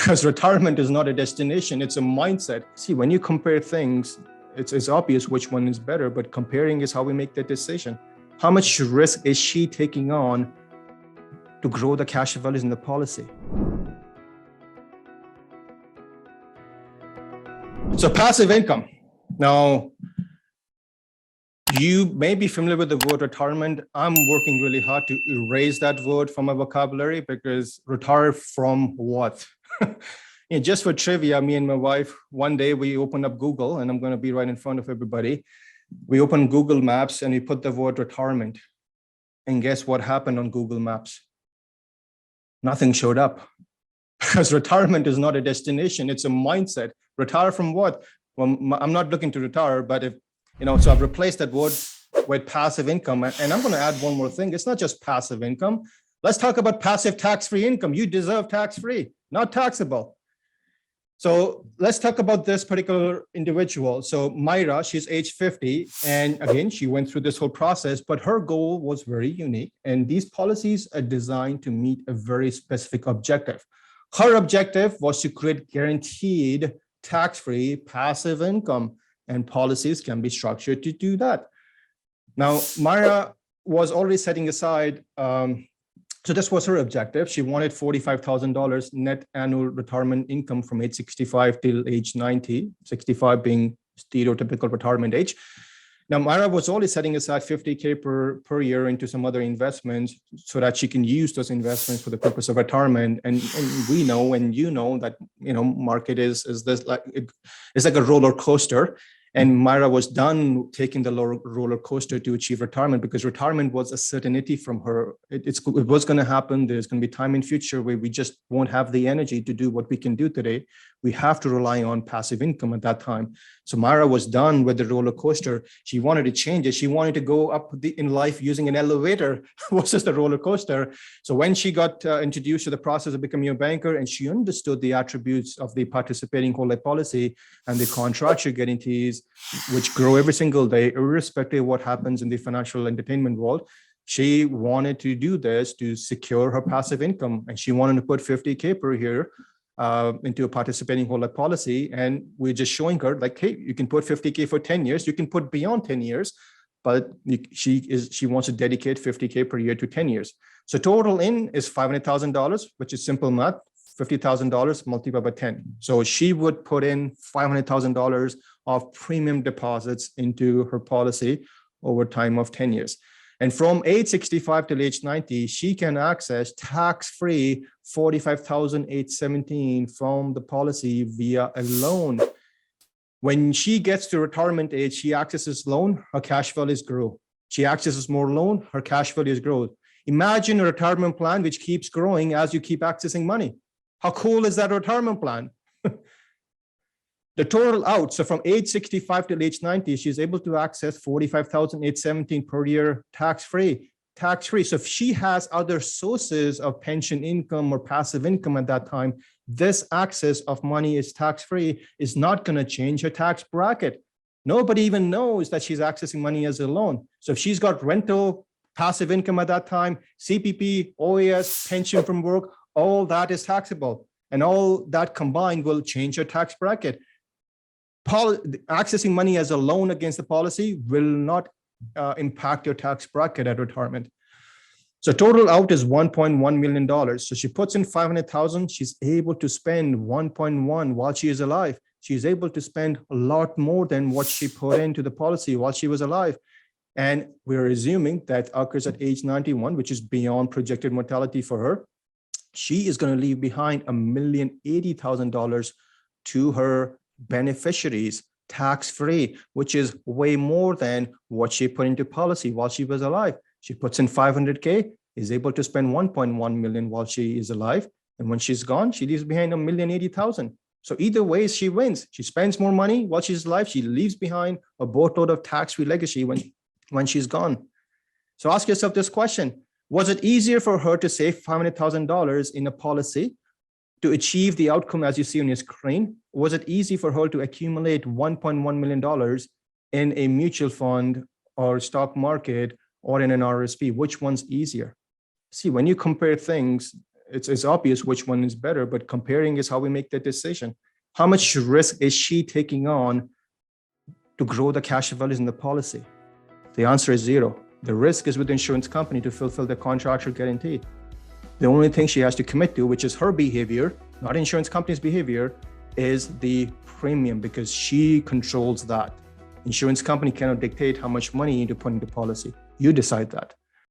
because retirement is not a destination, it's a mindset. See, when you compare things, it's obvious which one is better, but comparing is how we make that decision. How much risk is she taking on to grow the cash values in the policy? So passive income. Now, you may be familiar with the word retirement. I'm working really hard to erase that word from my vocabulary, because retire from what? Just for trivia, me and my wife, one day we opened up Google, and I'm going to be right in front of everybody. We opened Google Maps and we put the word retirement. And guess what happened on Google Maps? Nothing showed up. Because retirement is not a destination, it's a mindset. Retire from what? Well, I'm not looking to retire, but if, so I've replaced that word with passive income. And I'm going to add one more thing. It's not just passive income. Let's talk about passive tax-free income. You deserve tax-free, not taxable. So let's talk about this particular individual. So Myra, she's age 50. And again, she went through this whole process, but her goal was very unique. And these policies are designed to meet a very specific objective. Her objective was to create guaranteed tax-free passive income, and policies can be structured to do that. Now, Myra was already setting aside, so this was her objective. She wanted $45,000 net annual retirement income from age 65 till age 90, 65 being stereotypical retirement age. Now, Myra was already setting aside $50K per year into some other investments so that she can use those investments for the purpose of retirement. And we know, and that, market is this like, it's like a roller coaster. And Myra was done taking the roller coaster to achieve retirement, because retirement was a certainty from her. It was going to happen. There's going to be time in future where we just won't have the energy to do what we can do today. We have to rely on passive income at that time. So Myra was done with the roller coaster. She wanted to change it. She wanted to go up in life using an elevator versus the roller coaster. So when she got introduced to the process of becoming a banker, and she understood the attributes of the participating whole life policy and the contractual guarantees, which grow every single day, irrespective of what happens in the financial entertainment world, she wanted to do this to secure her passive income. And she wanted to put $50K per year into a participating whole life policy. And we're just showing her like, hey, you can put $50K for 10 years, you can put beyond 10 years, but she wants to dedicate $50K per year to 10 years. So total in is $500,000, which is simple math, $50,000 multiplied by 10. So she would put in $500,000 of premium deposits into her policy over time of 10 years. And from age 65 to age 90, she can access tax-free $45,817 from the policy via a loan. When she gets to retirement age, she accesses loan, her cash values grow. She accesses more loan, her cash values grow. Imagine a retirement plan which keeps growing as you keep accessing money. How cool is that retirement plan? The total out, so from age 65 to age 90, she's able to access $45,817 per year tax-free. So if she has other sources of pension income or passive income at that time, this access of money is tax-free, is not going to change her tax bracket. Nobody even knows that she's accessing money as a loan. So if she's got rental, passive income at that time, CPP, OAS, pension from work, all that is taxable. And all that combined will change her tax bracket. Accessing money as a loan against the policy will not impact your tax bracket at retirement. So total out is $1.1 million. So she puts in $500,000. She's able to spend 1.1 while she is alive. She's able to spend a lot more than what she put into the policy while she was alive. And we're assuming that occurs at age 91, which is beyond projected mortality for her. She is going to leave behind $1,080,000 to her beneficiaries tax-free, which is way more than what she put into policy while she was alive. She puts in $500K, is able to spend $1.1 million while she is alive. And when she's gone, she leaves behind $1,080,000. So either way, she wins. She spends more money while she's alive. She leaves behind a boatload of tax-free legacy when she's gone. So ask yourself this question. Was it easier for her to save $500,000 in a policy to achieve the outcome as you see on your screen? Was it easy for her to accumulate $1.1 million in a mutual fund or stock market or in an RSP? Which one's easier? See, when you compare things, it's obvious which one is better, but comparing is how we make the decision. How much risk is she taking on to grow the cash values in the policy? The answer is zero. The risk is with the insurance company to fulfill the contractual guarantee. The only thing she has to commit to, which is her behavior, not insurance company's behavior, is the premium, because she controls that. Insurance company cannot dictate how much money you need to put into policy. You decide that.